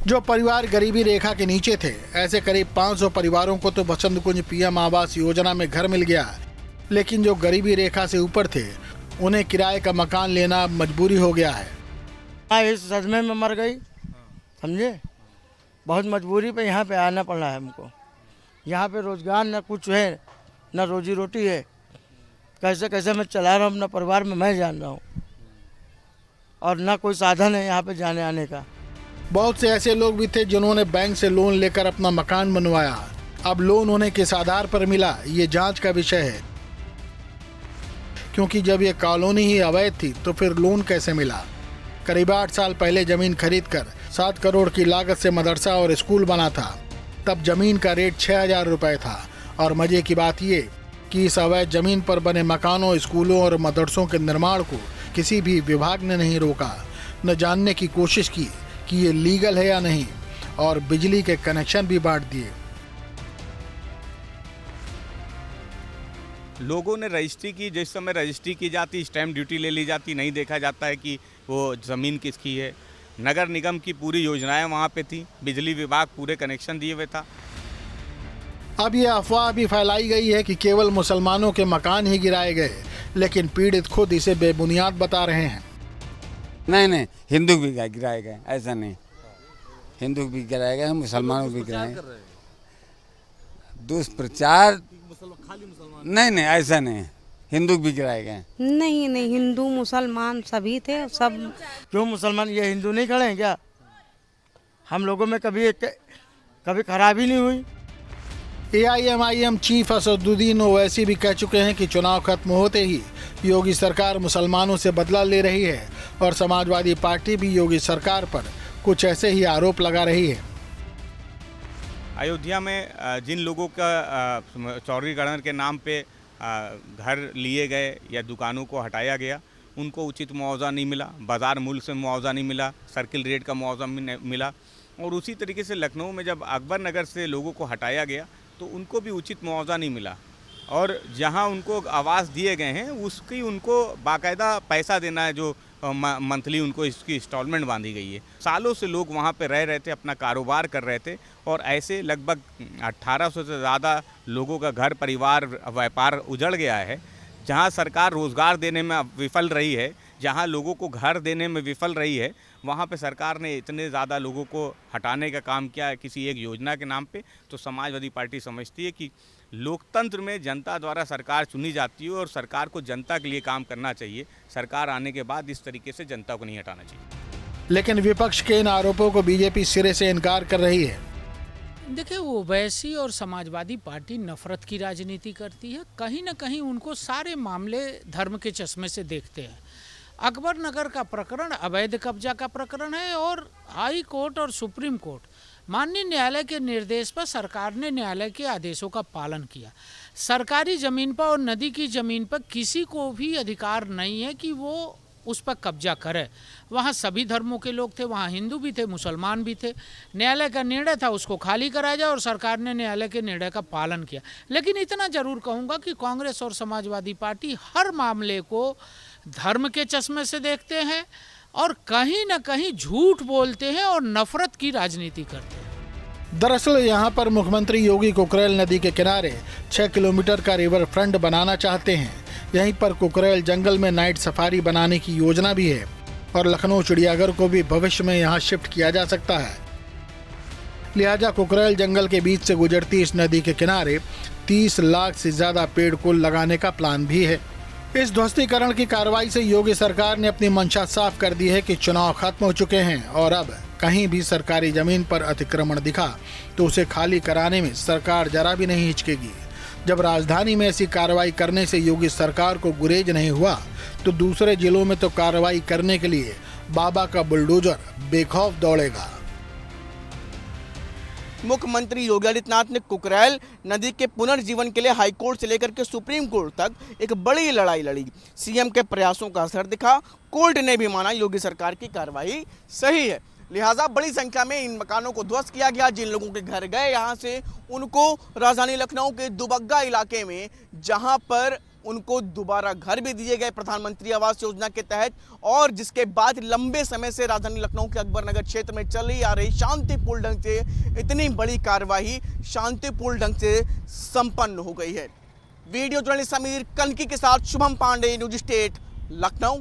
जो परिवार गरीबी रेखा के नीचे थे, ऐसे करीब 500 परिवारों को तो बसंत कुंज पीएम आवास योजना में घर मिल गया, लेकिन जो गरीबी रेखा से ऊपर थे उन्हें किराए का मकान लेना मजबूरी हो गया है। इस सदमे में मर गई, समझे। बहुत मजबूरी पे यहाँ पे आना पड़ रहा है हमको। यहाँ पे रोजगार न कुछ है, न रोजी रोटी है। कैसे कैसे मैं चला रहा हूँ अपना परिवार में, मैं जान रहा हूँ, और न कोई साधन है यहाँ पे जाने आने का। बहुत से ऐसे लोग भी थे जिन्होंने बैंक से लोन लेकर अपना मकान बनवाया। अब लोन उन्हें किस आधार पर मिला, ये जांच का विषय है, क्योंकि जब ये कॉलोनी ही अवैध थी तो फिर लोन कैसे मिला। करीब 8 साल पहले जमीन खरीदकर 7 करोड़ की लागत से मदरसा और स्कूल बना था। तब जमीन का रेट 6,000 रुपए था। और मजे की बात ये कि इस अवैध जमीन पर बने मकानों, स्कूलों और मदरसों के निर्माण को किसी भी विभाग ने नहीं रोका, न जानने की कोशिश की कि ये लीगल है या नहीं, और बिजली के कनेक्शन भी बांट दिए। लोगों ने रजिस्ट्री की, जिस समय रजिस्ट्री की जाती, स्टैम्प ड्यूटी ले ली जाती, नहीं देखा जाता है कि वो ज़मीन किसकी है। नगर निगम की पूरी योजनाएं वहाँ पे थी, बिजली विभाग पूरे कनेक्शन दिए हुए था। अब ये अफवाह भी फैलाई गई है कि केवल मुसलमानों के मकान ही गिराए गए, लेकिन पीड़ित खुद इसे बेबुनियाद बता रहे हैं। नहीं, हिंदू भी गिराए गए, ऐसा नहीं। हिंदू भी गिराए गए, मुसलमानों भी गिराए। दुष्प्रचार नहीं, ऐसा नहीं। हिंदू भी गिराए गए। नहीं, हिंदू मुसलमान सभी थे सब। क्यों मुसलमान, ये हिंदू नहीं खड़े हैं क्या? हम लोगों में कभी खराबी नहीं हुई। AIMIM चीफ असदुद्दीन ओवैसी भी कह चुके हैं कि चुनाव खत्म होते ही योगी सरकार मुसलमानों से बदला ले रही है, और समाजवादी पार्टी भी योगी सरकार पर कुछ ऐसे ही आरोप लगा रही है। अयोध्या में जिन लोगों का चौधरीकरण के नाम पे घर लिए गए या दुकानों को हटाया गया, उनको उचित मुआवजा नहीं मिला, बाज़ार मूल्य से मुआवजा नहीं मिला, सर्किल रेट का मुआवजा मिला। और उसी तरीके से लखनऊ में जब अकबर नगर से लोगों को हटाया गया तो उनको भी उचित मुआवजा नहीं मिला, और जहां उनको आवास दिए गए हैं उसकी उनको बाकायदा पैसा देना है, जो मंथली उनको इसकी इंस्टॉलमेंट बांधी गई है। सालों से लोग वहां पे रह रहे थे, अपना कारोबार कर रहे थे, और ऐसे लगभग 1800 से ज़्यादा लोगों का घर परिवार व्यापार उजड़ गया है। जहां सरकार रोज़गार देने में विफल रही है, जहां लोगों को घर देने में विफल रही है, वहां पे सरकार ने इतने ज़्यादा लोगों को हटाने का काम किया है किसी एक योजना के नाम पे। तो समाजवादी पार्टी समझती है कि लोकतंत्र में जनता द्वारा सरकार चुनी जाती है और सरकार को जनता के लिए काम करना चाहिए। सरकार आने के बाद इस तरीके से जनता को नहीं हटाना चाहिए। लेकिन विपक्ष के इन आरोपों को बीजेपी सिरे से इनकार कर रही है। देखिए, ओवैसी और समाजवादी पार्टी नफरत की राजनीति करती है। कहीं ना कहीं उनको सारे मामले धर्म के चश्मे से देखते हैं। अकबर नगर का प्रकरण अवैध कब्जा का प्रकरण है, और हाई कोर्ट और सुप्रीम कोर्ट माननीय न्यायालय के निर्देश पर सरकार ने न्यायालय के आदेशों का पालन किया। सरकारी ज़मीन पर और नदी की ज़मीन पर किसी को भी अधिकार नहीं है कि वो उस पर कब्जा करे। वहाँ सभी धर्मों के लोग थे, वहाँ हिंदू भी थे, मुसलमान भी थे। न्यायालय का निर्णय था उसको खाली कराया जाए, और सरकार ने न्यायालय के निर्णय का पालन किया। लेकिन इतना जरूर कहूँगा कि कांग्रेस और समाजवादी पार्टी हर मामले को धर्म के चश्मे से देखते हैं, और कहीं न कहीं झूठ बोलते हैं और नफरत की राजनीति करते हैं। दरअसल यहाँ पर मुख्यमंत्री योगी कुकरेल नदी के किनारे 6 किलोमीटर का रिवर फ्रंट बनाना चाहते हैं। यहीं पर कुकरेल जंगल में नाइट सफारी बनाने की योजना भी है, और लखनऊ चिड़ियाघर को भी भविष्य में यहाँ शिफ्ट किया जा सकता है। लिहाजा कुकरेल जंगल के बीच से गुजरती इस नदी के किनारे 30 लाख से ज्यादा पेड़ को लगाने का प्लान भी है। इस ध्वस्तीकरण की कार्रवाई से योगी सरकार ने अपनी मंशा साफ कर दी है कि चुनाव खत्म हो चुके हैं, और अब कहीं भी सरकारी जमीन पर अतिक्रमण दिखा तो उसे खाली कराने में सरकार जरा भी नहीं हिचकेगी। जब राजधानी में ऐसी कार्रवाई करने से योगी सरकार को गुरेज नहीं हुआ, तो दूसरे जिलों में तो कार्रवाई करने के लिए बाबा का बुलडोजर बेखौफ दौड़ेगा। मुख्यमंत्री योगी आदित्यनाथ ने कुकरेल नदी के पुनर्जीवन के लिए हाईकोर्ट से लेकर के सुप्रीम कोर्ट तक एक बड़ी लड़ाई लड़ी। सीएम के प्रयासों का असर दिखा, कोर्ट ने भी माना योगी सरकार की कार्रवाई सही है। लिहाजा बड़ी संख्या में इन मकानों को ध्वस्त किया गया। जिन लोगों के घर गए यहाँ से, उनको राजधानी लखनऊ के दुबग्गा इलाके में, जहाँ पर उनको दोबारा घर भी दिए गए प्रधानमंत्री आवास योजना के तहत, और जिसके बाद लंबे समय से राजधानी लखनऊ के अकबर नगर क्षेत्र में चली आ रही शांतिपूर्ण ढंग से इतनी बड़ी कार्रवाई शांतिपूर्ण ढंग से संपन्न हो गई है। वीडियो जर्नलिस्ट समीर कनकी के साथ शुभम पांडे, न्यूज स्टेट, लखनऊ।